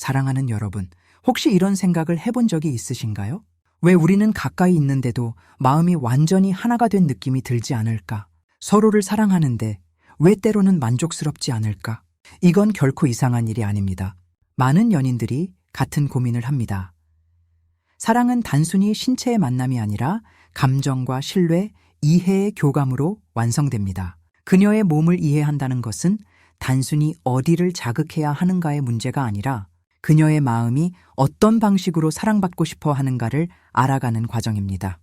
사랑하는 여러분, 혹시 이런 생각을 해본 적이 있으신가요? 왜 우리는 가까이 있는데도 마음이 완전히 하나가 된 느낌이 들지 않을까? 서로를 사랑하는데 왜 때로는 만족스럽지 않을까? 이건 결코 이상한 일이 아닙니다. 많은 연인들이 같은 고민을 합니다. 사랑은 단순히 신체의 만남이 아니라 감정과 신뢰, 이해의 교감으로 완성됩니다. 그녀의 몸을 이해한다는 것은 단순히 어디를 자극해야 하는가의 문제가 아니라 그녀의 마음이 어떤 방식으로 사랑받고 싶어 하는가를 알아가는 과정입니다.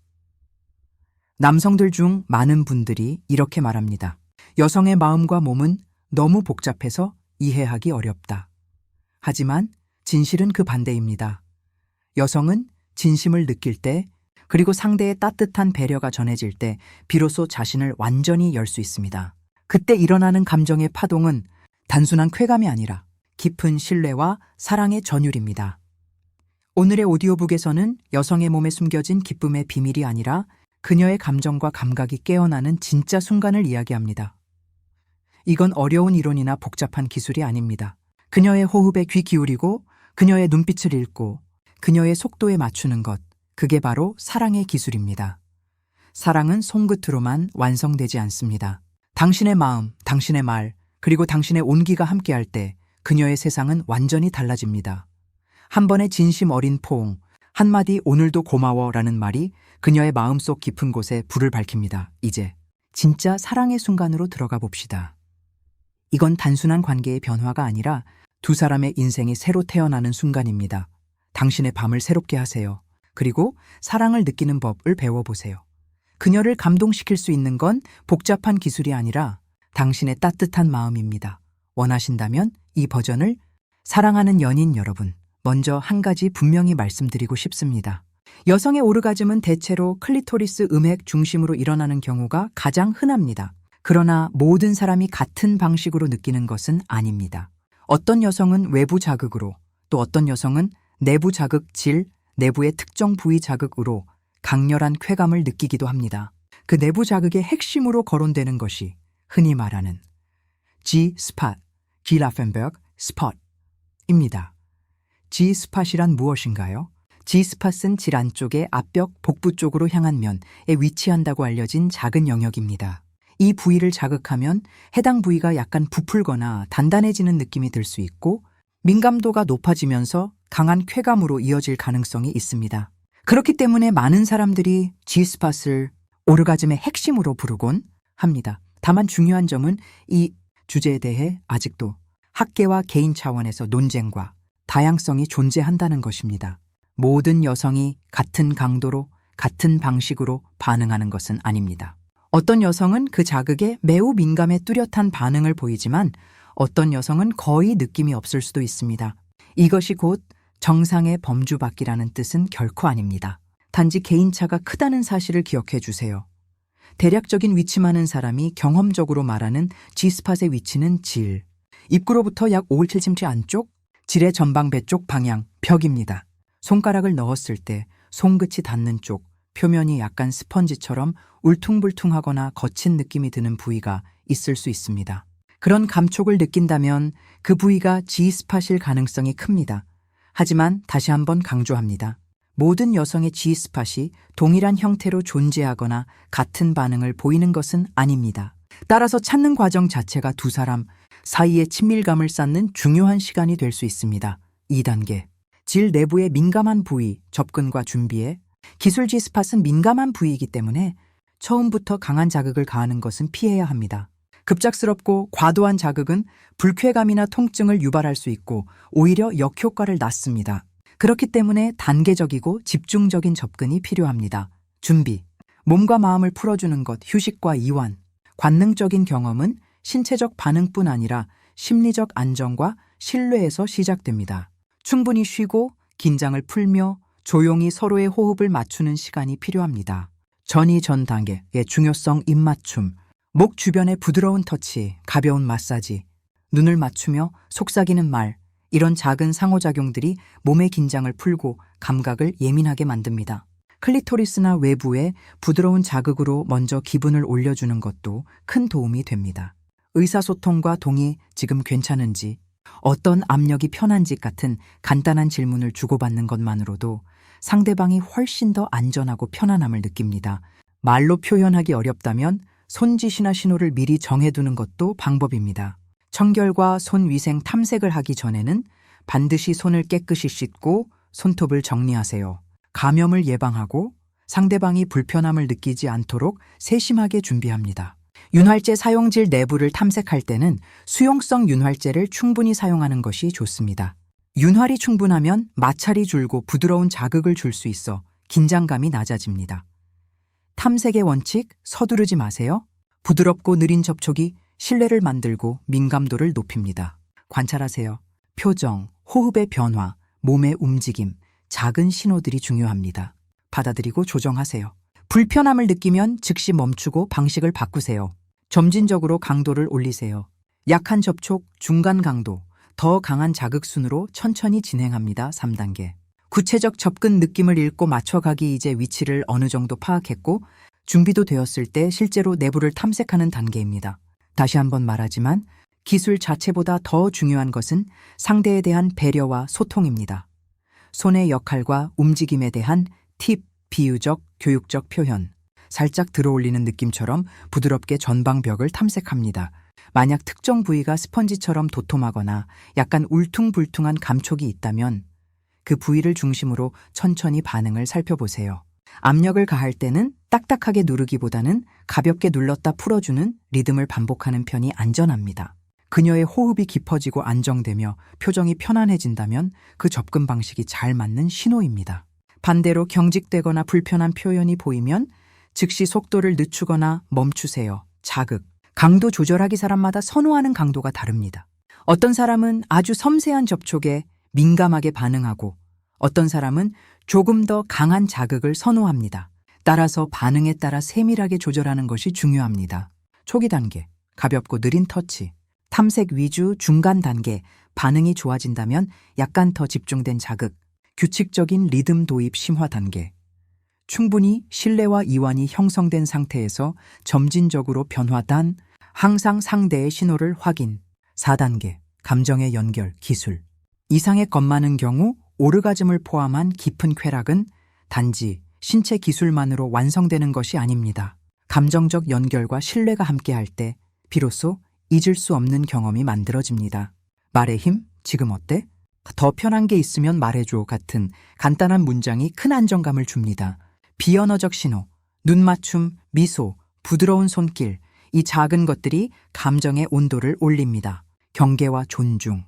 남성들 중 많은 분들이 이렇게 말합니다. 여성의 마음과 몸은 너무 복잡해서 이해하기 어렵다. 하지만 진실은 그 반대입니다. 여성은 진심을 느낄 때, 그리고 상대의 따뜻한 배려가 전해질 때 비로소 자신을 완전히 열 수 있습니다. 그때 일어나는 감정의 파동은 단순한 쾌감이 아니라 깊은 신뢰와 사랑의 전율입니다. 오늘의 오디오북에서는 여성의 몸에 숨겨진 기쁨의 비밀이 아니라 그녀의 감정과 감각이 깨어나는 진짜 순간을 이야기합니다. 이건 어려운 이론이나 복잡한 기술이 아닙니다. 그녀의 호흡에 귀 기울이고 그녀의 눈빛을 읽고 그녀의 속도에 맞추는 것, 그게 바로 사랑의 기술입니다. 사랑은 손끝으로만 완성되지 않습니다. 당신의 마음, 당신의 말, 그리고 당신의 온기가 함께할 때 그녀의 세상은 완전히 달라집니다. 한 번의 진심 어린 포옹, 한마디 오늘도 고마워라는 말이 그녀의 마음속 깊은 곳에 불을 밝힙니다. 이제 진짜 사랑의 순간으로 들어가 봅시다. 이건 단순한 관계의 변화가 아니라 두 사람의 인생이 새로 태어나는 순간입니다. 당신의 밤을 새롭게 하세요. 그리고 사랑을 느끼는 법을 배워보세요. 그녀를 감동시킬 수 있는 건 복잡한 기술이 아니라 당신의 따뜻한 마음입니다. 원하신다면 이 버전을 사랑하는 연인 여러분, 먼저 한 가지 분명히 말씀드리고 싶습니다. 여성의 오르가즘은 대체로 클리토리스 음핵 중심으로 일어나는 경우가 가장 흔합니다. 그러나 모든 사람이 같은 방식으로 느끼는 것은 아닙니다. 어떤 여성은 외부 자극으로, 또 어떤 여성은 내부 자극 질, 내부의 특정 부위 자극으로 강렬한 쾌감을 느끼기도 합니다. 그 내부 자극의 핵심으로 거론되는 것이 흔히 말하는 G-스팟, 기라펜베르그 스팟입니다. G-스팟이란 무엇인가요? G-스팟은 질 안쪽의 앞벽 복부 쪽으로 향한 면에 위치한다고 알려진 작은 영역입니다. 이 부위를 자극하면 해당 부위가 약간 부풀거나 단단해지는 느낌이 들 수 있고 민감도가 높아지면서 강한 쾌감으로 이어질 가능성이 있습니다. 그렇기 때문에 많은 사람들이 G-스팟을 오르가즘의 핵심으로 부르곤 합니다. 다만 중요한 점은 이 주제에 대해 아직도 학계와 개인 차원에서 논쟁과 다양성이 존재한다는 것입니다. 모든 여성이 같은 강도로, 같은 방식으로 반응하는 것은 아닙니다. 어떤 여성은 그 자극에 매우 민감해 뚜렷한 반응을 보이지만 어떤 여성은 거의 느낌이 없을 수도 있습니다. 이것이 곧 정상의 범주받기라는 뜻은 결코 아닙니다. 단지 개인차가 크다는 사실을 기억해 주세요. 대략적인 위치만은 사람이 경험적으로 말하는 G스팟의 위치는 질, 입구로부터 약 5-7cm 안쪽, 질의 전방배 쪽 방향, 벽입니다. 손가락을 넣었을 때 손끝이 닿는 쪽, 표면이 약간 스펀지처럼 울퉁불퉁하거나 거친 느낌이 드는 부위가 있을 수 있습니다. 그런 감촉을 느낀다면 그 부위가 G스팟일 가능성이 큽니다. 하지만 다시 한번 강조합니다. 모든 여성의 G스팟이 동일한 형태로 존재하거나 같은 반응을 보이는 것은 아닙니다. 따라서 찾는 과정 자체가 두 사람 사이의 친밀감을 쌓는 중요한 시간이 될 수 있습니다. 2단계. 질 내부의 민감한 부위, 접근과 준비에 기술 G스팟은 민감한 부위이기 때문에 처음부터 강한 자극을 가하는 것은 피해야 합니다. 급작스럽고 과도한 자극은 불쾌감이나 통증을 유발할 수 있고 오히려 역효과를 낳습니다. 그렇기 때문에 단계적이고 집중적인 접근이 필요합니다. 준비. 몸과 마음을 풀어주는 것, 휴식과 이완. 관능적인 경험은 신체적 반응뿐 아니라 심리적 안정과 신뢰에서 시작됩니다. 충분히 쉬고 긴장을 풀며 조용히 서로의 호흡을 맞추는 시간이 필요합니다. 전이 전 단계의 중요성 입맞춤, 목 주변의 부드러운 터치, 가벼운 마사지, 눈을 맞추며 속삭이는 말, 이런 작은 상호작용들이 몸의 긴장을 풀고 감각을 예민하게 만듭니다. 클리토리스나 외부의 부드러운 자극으로 먼저 기분을 올려주는 것도 큰 도움이 됩니다. 의사소통과 동의, 지금 괜찮은지, 어떤 압력이 편한지 같은 간단한 질문을 주고받는 것만으로도 상대방이 훨씬 더 안전하고 편안함을 느낍니다. 말로 표현하기 어렵다면 손짓이나 신호를 미리 정해두는 것도 방법입니다. 청결과 손 위생 탐색을 하기 전에는 반드시 손을 깨끗이 씻고 손톱을 정리하세요. 감염을 예방하고 상대방이 불편함을 느끼지 않도록 세심하게 준비합니다. 윤활제 사용질 내부를 탐색할 때는 수용성 윤활제를 충분히 사용하는 것이 좋습니다. 윤활이 충분하면 마찰이 줄고 부드러운 자극을 줄 수 있어 긴장감이 낮아집니다. 탐색의 원칙, 서두르지 마세요. 부드럽고 느린 접촉이 신뢰를 만들고 민감도를 높입니다. 관찰하세요. 표정, 호흡의 변화, 몸의 움직임, 작은 신호들이 중요합니다. 받아들이고 조정하세요. 불편함을 느끼면 즉시 멈추고 방식을 바꾸세요. 점진적으로 강도를 올리세요. 약한 접촉, 중간 강도, 더 강한 자극 순으로 천천히 진행합니다. 3단계. 구체적 접근 느낌을 읽고 맞춰가기. 이제 위치를 어느 정도 파악했고 준비도 되었을 때 실제로 내부를 탐색하는 단계입니다. 다시 한번 말하지만 기술 자체보다 더 중요한 것은 상대에 대한 배려와 소통입니다. 손의 역할과 움직임에 대한 팁, 비유적, 교육적 표현, 살짝 들어올리는 느낌처럼 부드럽게 전방벽을 탐색합니다. 만약 특정 부위가 스펀지처럼 도톰하거나 약간 울퉁불퉁한 감촉이 있다면 그 부위를 중심으로 천천히 반응을 살펴보세요. 압력을 가할 때는 딱딱하게 누르기보다는 가볍게 눌렀다 풀어주는 리듬을 반복하는 편이 안전합니다. 그녀의 호흡이 깊어지고 안정되며 표정이 편안해진다면 그 접근 방식이 잘 맞는 신호입니다. 반대로 경직되거나 불편한 표현이 보이면 즉시 속도를 늦추거나 멈추세요. 자극, 강도 조절하기. 사람마다 선호하는 강도가 다릅니다. 어떤 사람은 아주 섬세한 접촉에 민감하게 반응하고 어떤 사람은 조금 더 강한 자극을 선호합니다. 따라서 반응에 따라 세밀하게 조절하는 것이 중요합니다. 초기 단계, 가볍고 느린 터치, 탐색 위주 중간 단계, 반응이 좋아진다면 약간 더 집중된 자극, 규칙적인 리듬 도입 심화 단계. 충분히 신뢰와 이완이 형성된 상태에서 점진적으로 변화단, 항상 상대의 신호를 확인. 4단계, 감정의 연결, 기술. 이상의 겁 많은 경우 오르가즘을 포함한 깊은 쾌락은 단지 신체 기술만으로 완성되는 것이 아닙니다. 감정적 연결과 신뢰가 함께할 때 비로소 잊을 수 없는 경험이 만들어집니다. 말의 힘, 지금 어때? 더 편한 게 있으면 말해줘 같은 간단한 문장이 큰 안정감을 줍니다. 비언어적 신호, 눈 맞춤, 미소, 부드러운 손길, 이 작은 것들이 감정의 온도를 올립니다. 경계와 존중.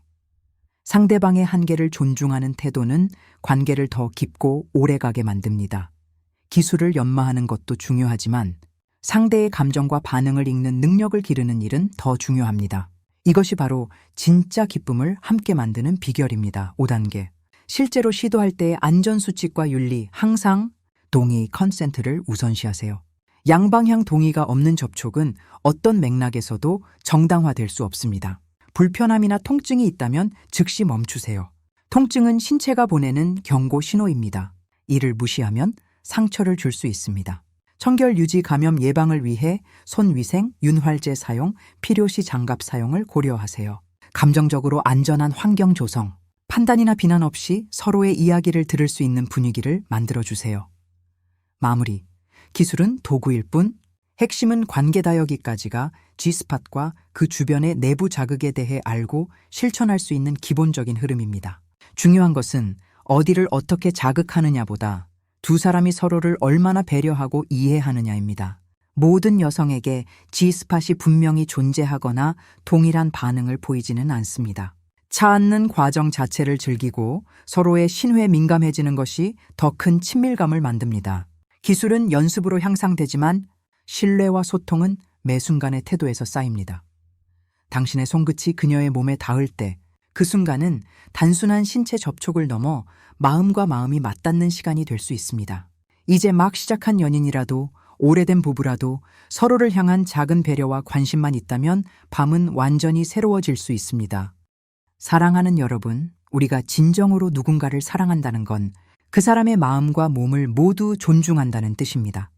상대방의 한계를 존중하는 태도는 관계를 더 깊고 오래가게 만듭니다. 기술을 연마하는 것도 중요하지만 상대의 감정과 반응을 읽는 능력을 기르는 일은 더 중요합니다. 이것이 바로 진짜 기쁨을 함께 만드는 비결입니다. 5단계. 실제로 시도할 때의 안전수칙과 윤리, 항상 동의, 컨센트를 우선시하세요. 양방향 동의가 없는 접촉은 어떤 맥락에서도 정당화될 수 없습니다. 불편함이나 통증이 있다면 즉시 멈추세요. 통증은 신체가 보내는 경고 신호입니다. 이를 무시하면 상처를 줄 수 있습니다. 청결 유지 감염 예방을 위해 손위생, 윤활제 사용, 필요시 장갑 사용을 고려하세요. 감정적으로 안전한 환경 조성, 판단이나 비난 없이 서로의 이야기를 들을 수 있는 분위기를 만들어주세요. 마무리. 기술은 도구일 뿐 핵심은 관계 다여기까지가 G스팟과 그 주변의 내부 자극에 대해 알고 실천할 수 있는 기본적인 흐름입니다. 중요한 것은 어디를 어떻게 자극하느냐보다 두 사람이 서로를 얼마나 배려하고 이해하느냐입니다. 모든 여성에게 G스팟이 분명히 존재하거나 동일한 반응을 보이지는 않습니다. 차앉는 과정 자체를 즐기고 서로의 신호에 민감해지는 것이 더 큰 친밀감을 만듭니다. 기술은 연습으로 향상되지만 신뢰와 소통은 매 순간의 태도에서 쌓입니다. 당신의 손끝이 그녀의 몸에 닿을 때 그 순간은 단순한 신체 접촉을 넘어 마음과 마음이 맞닿는 시간이 될 수 있습니다. 이제 막 시작한 연인이라도 오래된 부부라도 서로를 향한 작은 배려와 관심만 있다면 밤은 완전히 새로워질 수 있습니다. 사랑하는 여러분, 우리가 진정으로 누군가를 사랑한다는 건 그 사람의 마음과 몸을 모두 존중한다는 뜻입니다.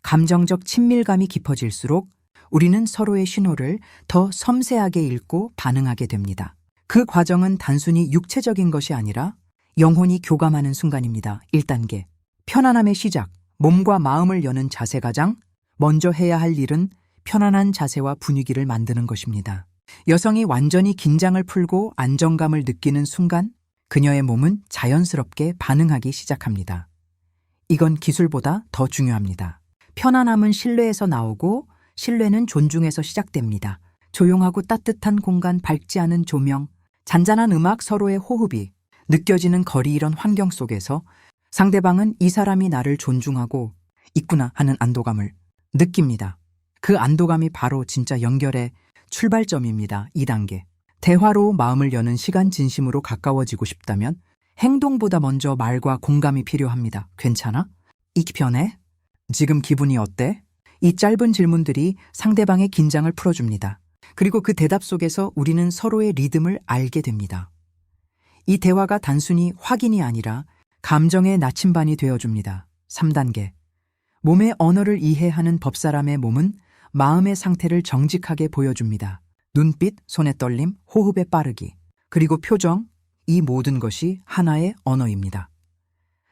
감정적 친밀감이 깊어질수록 우리는 서로의 신호를 더 섬세하게 읽고 반응하게 됩니다. 그 과정은 단순히 육체적인 것이 아니라 영혼이 교감하는 순간입니다. 1단계. 편안함의 시작. 몸과 마음을 여는 자세 가장 먼저 해야 할 일은 편안한 자세와 분위기를 만드는 것입니다. 여성이 완전히 긴장을 풀고 안정감을 느끼는 순간 그녀의 몸은 자연스럽게 반응하기 시작합니다. 이건 기술보다 더 중요합니다. 편안함은 신뢰에서 나오고 신뢰는 존중에서 시작됩니다. 조용하고 따뜻한 공간, 밝지 않은 조명, 잔잔한 음악, 서로의 호흡이 느껴지는 거리, 이런 환경 속에서 상대방은 이 사람이 나를 존중하고 있구나 하는 안도감을 느낍니다. 그 안도감이 바로 진짜 연결의 출발점입니다. 2단계. 대화로 마음을 여는 시간. 진심으로 가까워지고 싶다면 행동보다 먼저 말과 공감이 필요합니다. 괜찮아? 이 편해? 지금 기분이 어때? 이 짧은 질문들이 상대방의 긴장을 풀어줍니다. 그리고 그 대답 속에서 우리는 서로의 리듬을 알게 됩니다. 이 대화가 단순히 확인이 아니라 감정의 나침반이 되어줍니다. 3단계. 몸의 언어를 이해하는 법사람의 몸은 마음의 상태를 정직하게 보여줍니다. 눈빛, 손의 떨림, 호흡의 빠르기, 그리고 표정, 이 모든 것이 하나의 언어입니다.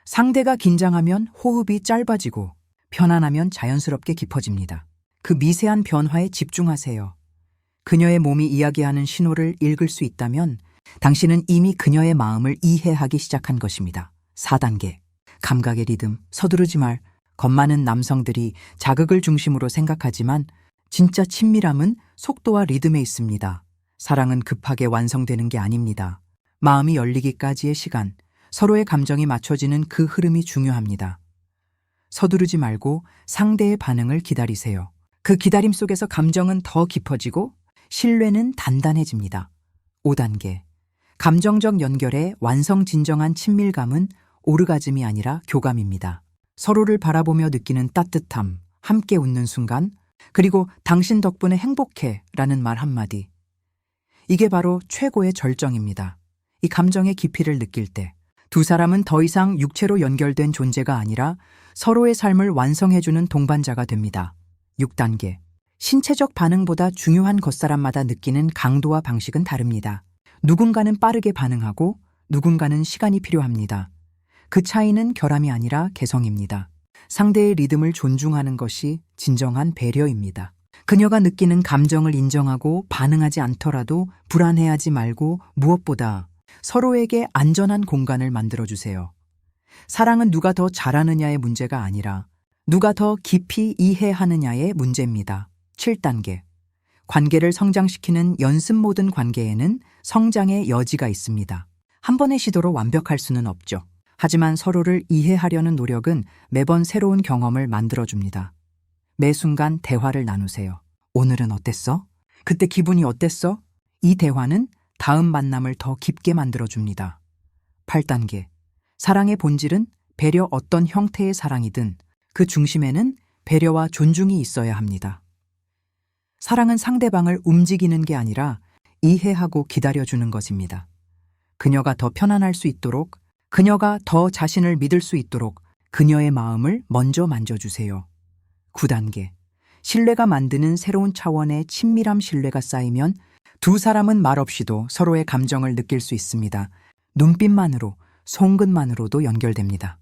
상대가 긴장하면 호흡이 짧아지고 편안하면 자연스럽게 깊어집니다. 그 미세한 변화에 집중하세요. 그녀의 몸이 이야기하는 신호를 읽을 수 있다면 당신은 이미 그녀의 마음을 이해하기 시작한 것입니다. 4단계. 감각의 리듬. 서두르지 말. 겁 많은 남성들이 자극을 중심으로 생각하지만 진짜 친밀함은 속도와 리듬에 있습니다. 사랑은 급하게 완성되는 게 아닙니다. 마음이 열리기까지의 시간, 서로의 감정이 맞춰지는 그 흐름이 중요합니다. 서두르지 말고 상대의 반응을 기다리세요. 그 기다림 속에서 감정은 더 깊어지고 신뢰는 단단해집니다. 5단계. 감정적 연결의 완성. 진정한 친밀감은 오르가즘이 아니라 교감입니다. 서로를 바라보며 느끼는 따뜻함, 함께 웃는 순간, 그리고 당신 덕분에 행복해 라는 말 한마디. 이게 바로 최고의 절정입니다. 이 감정의 깊이를 느낄 때 두 사람은 더 이상 육체로 연결된 존재가 아니라 서로의 삶을 완성해주는 동반자가 됩니다. 6단계. 신체적 반응보다 중요한 겉사람마다 느끼는 강도와 방식은 다릅니다. 누군가는 빠르게 반응하고 누군가는 시간이 필요합니다. 그 차이는 결함이 아니라 개성입니다. 상대의 리듬을 존중하는 것이 진정한 배려입니다. 그녀가 느끼는 감정을 인정하고 반응하지 않더라도 불안해하지 말고 무엇보다 서로에게 안전한 공간을 만들어주세요. 사랑은 누가 더 잘하느냐의 문제가 아니라 누가 더 깊이 이해하느냐의 문제입니다. 7단계. 관계를 성장시키는 연습. 모든 관계에는 성장의 여지가 있습니다. 한 번의 시도로 완벽할 수는 없죠. 하지만 서로를 이해하려는 노력은 매번 새로운 경험을 만들어줍니다. 매 순간 대화를 나누세요. 오늘은 어땠어? 그때 기분이 어땠어? 이 대화는 다음 만남을 더 깊게 만들어줍니다. 8단계. 사랑의 본질은 배려. 어떤 형태의 사랑이든 그 중심에는 배려와 존중이 있어야 합니다. 사랑은 상대방을 움직이는 게 아니라 이해하고 기다려주는 것입니다. 그녀가 더 편안할 수 있도록, 그녀가 더 자신을 믿을 수 있도록 그녀의 마음을 먼저 만져주세요. 9단계. 신뢰가 만드는 새로운 차원의 친밀함. 신뢰가 쌓이면 두 사람은 말없이도 서로의 감정을 느낄 수 있습니다. 눈빛만으로, 손끝만으로도 연결됩니다.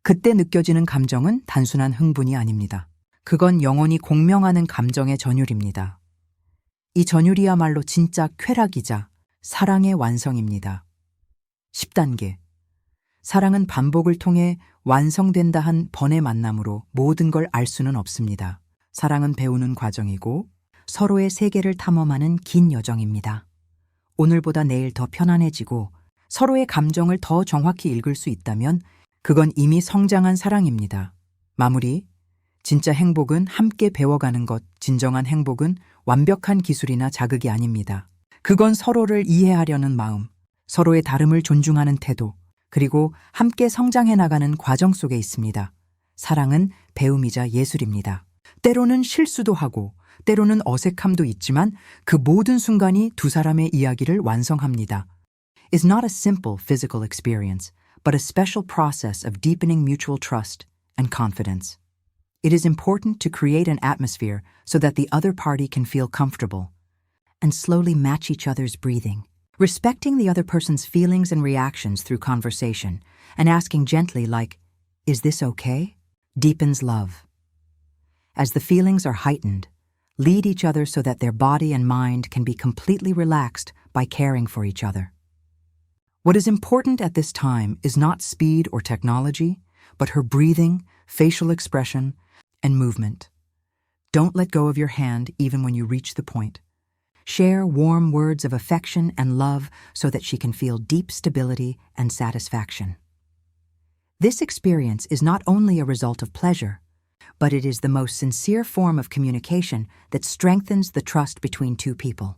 그때 느껴지는 감정은 단순한 흥분이 아닙니다. 그건 영혼이 공명하는 감정의 전율입니다. 이 전율이야말로 진짜 쾌락이자 사랑의 완성입니다. 10단계. 사랑은 반복을 통해 완성된다. 한 번의 만남으로 모든 걸 알 수는 없습니다. 사랑은 배우는 과정이고 서로의 세계를 탐험하는 긴 여정입니다. 오늘보다 내일 더 편안해지고 서로의 감정을 더 정확히 읽을 수 있다면 그건 이미 성장한 사랑입니다. 마무리. 진짜 행복은 함께 배워가는 것. 진정한 행복은 완벽한 기술이나 자극이 아닙니다. 그건 서로를 이해하려는 마음, 서로의 다름을 존중하는 태도, 그리고 함께 성장해 나가는 과정 속에 있습니다. 사랑은 배움이자 예술입니다. 때로는 실수도 하고 때로는 어색함도 있지만 그 모든 순간이 두 사람의 이야기를 완성합니다. It's not a simple physical experience, but a special process of deepening mutual trust and confidence. It is important to create an atmosphere so that the other party can feel comfortable and slowly match each other's breathing. Respecting the other person's feelings and reactions through conversation and asking gently like, "Is this okay?" deepens love. As the feelings are heightened, lead each other so that their body and mind can be completely relaxed by caring for each other. What is important at this time is not speed or technology, but her breathing, facial expression, and movement. Don't let go of your hand even when you reach the point. Share warm words of affection and love so that she can feel deep stability and satisfaction. This experience is not only a result of pleasure, but it is the most sincere form of communication that strengthens the trust between two people.